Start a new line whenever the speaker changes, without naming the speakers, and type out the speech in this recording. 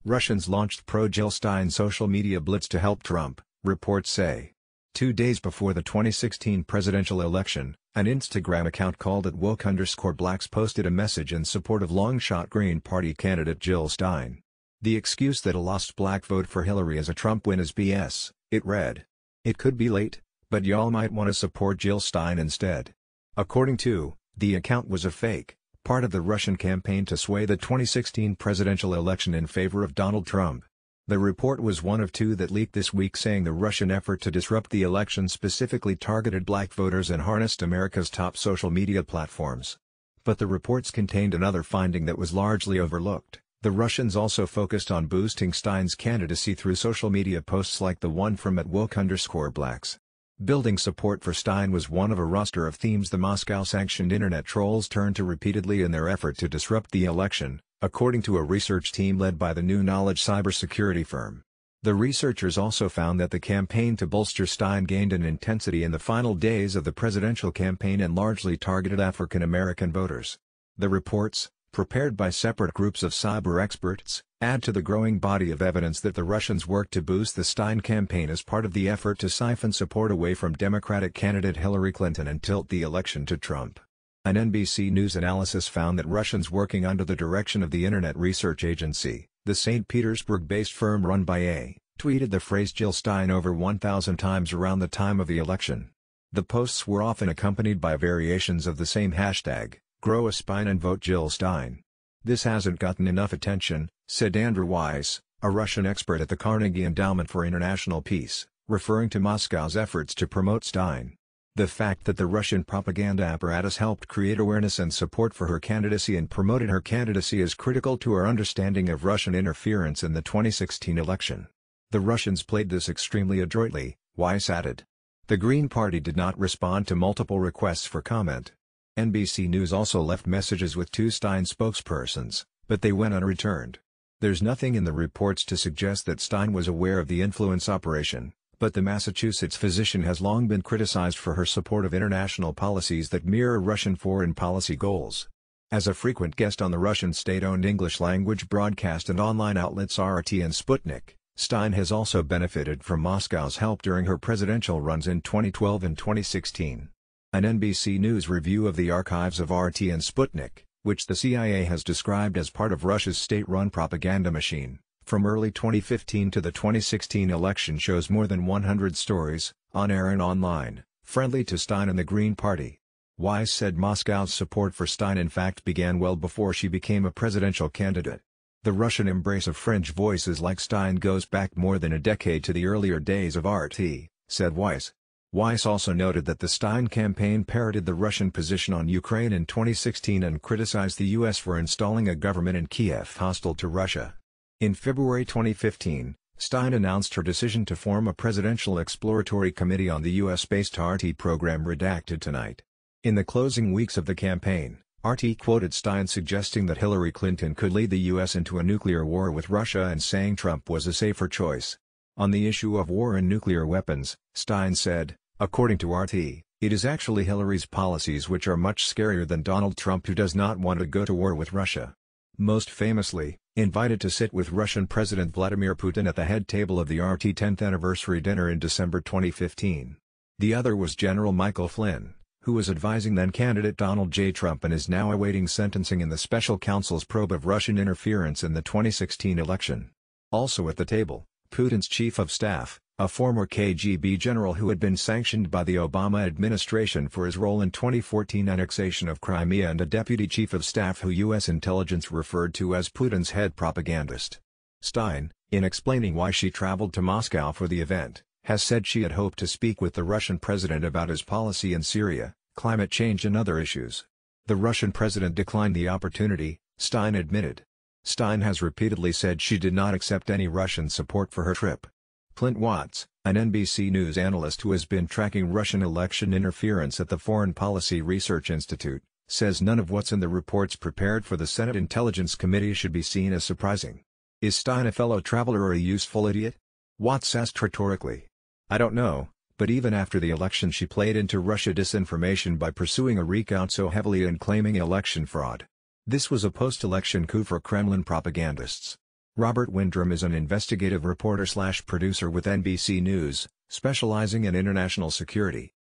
Russians launched pro-Jill Stein social media blitz to help Trump, reports say. 2 days before the 2016 presidential election, an Instagram account called @woke_blacks posted a message in support of long-shot Green Party candidate Jill Stein. The excuse that a lost black vote for Hillary is a Trump win is BS, it read. It could be late, but y'all might want to support Jill Stein instead. According to, the account was a fake, part of the Russian campaign to sway the 2016 presidential election in favor of Donald Trump. The report was one of 2 that leaked this week saying the Russian effort to disrupt the election specifically targeted black voters and harnessed America's top social media platforms. But the reports contained another finding that was largely overlooked. The Russians also focused on boosting Stein's candidacy through social media posts like the one from @woke_blacks. Building support for Stein was one of a roster of themes the Moscow-sanctioned internet trolls turned to repeatedly in their effort to disrupt the election, according to a research team led by the New Knowledge cybersecurity firm. The researchers also found that the campaign to bolster Stein gained in intensity in the final days of the presidential campaign and largely targeted African American voters. The reports, prepared by separate groups of cyber experts, add to the growing body of evidence that the Russians worked to boost the Stein campaign as part of the effort to siphon support away from Democratic candidate Hillary Clinton and tilt the election to Trump. An NBC News analysis found that Russians working under the direction of the Internet Research Agency, the St. Petersburg-based firm run by A., tweeted the phrase Jill Stein over 1,000 times around the time of the election. The posts were often accompanied by variations of the same hashtag, Grow a Spine and Vote Jill Stein. This hasn't gotten enough attention, said Andrew Weiss, a Russian expert at the Carnegie Endowment for International Peace, referring to Moscow's efforts to promote Stein. The fact that the Russian propaganda apparatus helped create awareness and support for her candidacy and promoted her candidacy is critical to our understanding of Russian interference in the 2016 election. The Russians played this extremely adroitly, Weiss added. The Green Party did not respond to multiple requests for comment. NBC News also left messages with 2 Stein spokespersons, but they went unreturned. There's nothing in the reports to suggest that Stein was aware of the influence operation, but the Massachusetts physician has long been criticized for her support of international policies that mirror Russian foreign policy goals. As a frequent guest on the Russian state-owned English-language broadcast and online outlets RT and Sputnik, Stein has also benefited from Moscow's help during her presidential runs in 2012 and 2016. An NBC News review of the archives of RT and Sputnik, which the CIA has described as part of Russia's state-run propaganda machine, from early 2015 to the 2016 election shows more than 100 stories, on-air and online, friendly to Stein and the Green Party. Weiss said Moscow's support for Stein in fact began well before she became a presidential candidate. The Russian embrace of French voices like Stein goes back more than a decade to the earlier days of RT, said Weiss. Weiss also noted that the Stein campaign parroted the Russian position on Ukraine in 2016 and criticized the U.S. for installing a government in Kiev hostile to Russia. In February 2015, Stein announced her decision to form a presidential exploratory committee on the U.S.-based RT program redacted tonight. In the closing weeks of the campaign, RT quoted Stein suggesting that Hillary Clinton could lead the U.S. into a nuclear war with Russia and saying Trump was a safer choice. On the issue of war and nuclear weapons, Stein said, according to RT, it is actually Hillary's policies which are much scarier than Donald Trump, who does not want to go to war with Russia. Most famously, invited to sit with Russian President Vladimir Putin at the head table of the RT 10th anniversary dinner in December 2015. The other was General Michael Flynn, who was advising then-candidate Donald J. Trump and is now awaiting sentencing in the special counsel's probe of Russian interference in the 2016 election. Also at the table, Putin's chief of staff, a former KGB general who had been sanctioned by the Obama administration for his role in 2014 annexation of Crimea, and a deputy chief of staff who U.S. intelligence referred to as Putin's head propagandist. Stein, in explaining why she traveled to Moscow for the event, has said she had hoped to speak with the Russian president about his policy in Syria, climate change and other issues. The Russian president declined the opportunity, Stein admitted. Stein has repeatedly said she did not accept any Russian support for her trip. Clint Watts, an NBC News analyst who has been tracking Russian election interference at the Foreign Policy Research Institute, says none of what's in the reports prepared for the Senate Intelligence Committee should be seen as surprising. Is Stein a fellow traveler or a useful idiot? Watts asked rhetorically. I don't know, but even after the election she played into Russia disinformation by pursuing a recount so heavily and claiming election fraud. This was a post-election coup for Kremlin propagandists. Robert Windrum is an investigative reporter/producer with NBC News, specializing in international security.